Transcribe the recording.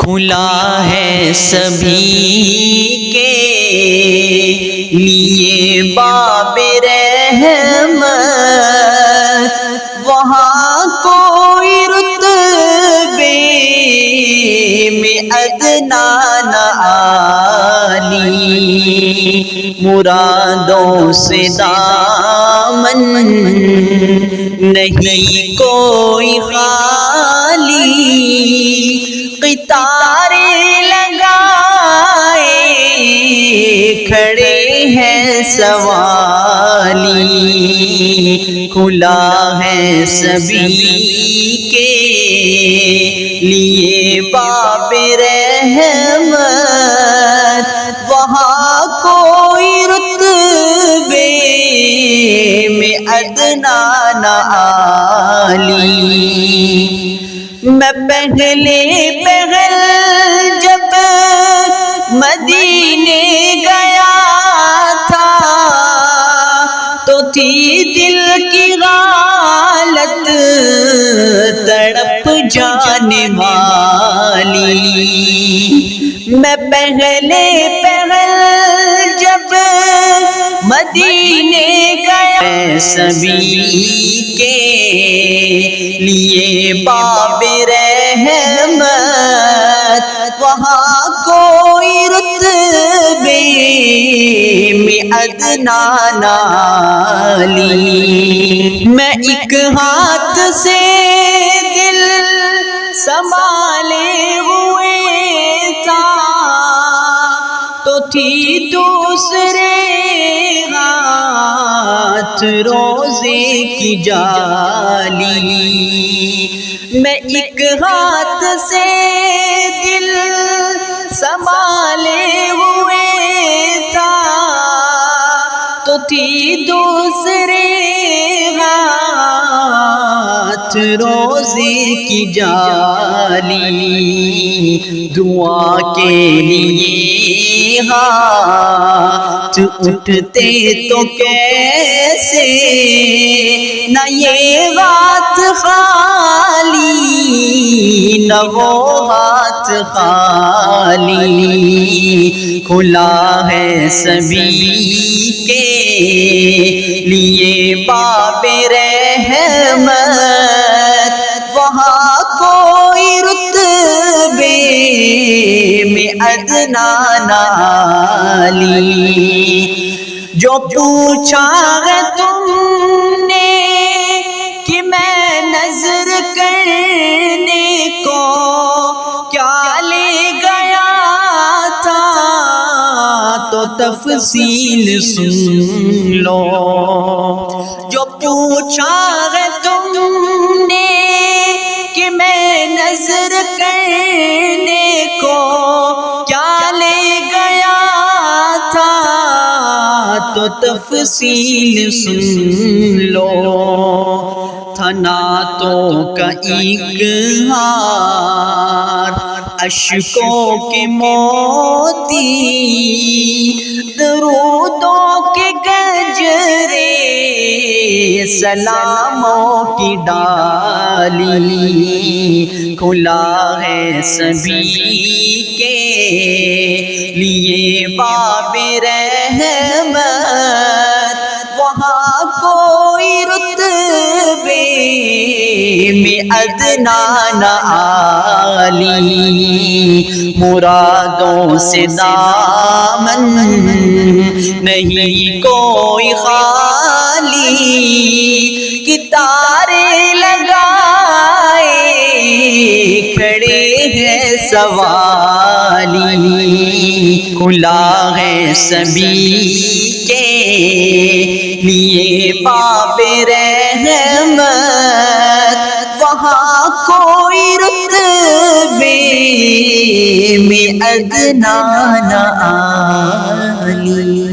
کھلا ہے سبھی کے لیے باب رحمت، وہاں کوئی رتبے میں ادنا نہ عالی، مرادوں سے دامن نہیں کوئی خالی، قطارے لگائے کھڑے ہیں سوالی، کھلا ہے سبھی کے لیے باب رحمت، وہاں کوئی رتبے میں ادنا نہ عالی۔ میں پہلے جب مدینے گیا تھا تو تھی دل کی حالت تڑپ جانے والی، میں پہلے جب مدینے گیا، سبھی کے لیے باب رحمت، وہاں کوئی رتبے میں ادنا نہ عالی۔ میں ایک ہاتھ سے دل سنبھالے ہوئے تھا تو تھی دوسرے ہاتھ روزے کی جالی، میں ایک ہاتھ سے دل سنبھالے ہوئے تھا تو تھی دوسرے ہاتھ روزے کی جالی، دعا کے لیے ہاتھ اٹھتے تو کیسے نہ یہ ہاتھ خالی نہ وہ ہاتھ خالی، کھلا ہے سبھی کے لیے باب رحمت، وہاں کوئی رتبے میں ادنا نہ عالی۔ جو پوچھا ہے تم نے کہ میں نظر کرنے کو کیا لے گیا تھا تو تفصیل سن لو، جو پوچھا ہے تم نے کہ میں نظر کرنے کو کیا لے گیا تھا تو تفصیل سن لو، تھا نعتوں کا ایک ہار اشکوں کے موتی، درودوں کے گجرے سلاموں کی ڈالی، کھلا ہے سبھی کے لیے باب رحمت، وہاں کوئی رتبے میں ادنا نہ عالی، مرادوں سے دامن نہیں کوئی خالی، قطارے لگائے کھڑے ہیں سوالی، کھلا ہے سبھی کے لیے باب رحمت، وہاں کوئی رتبے میں ادنا نہ عالی۔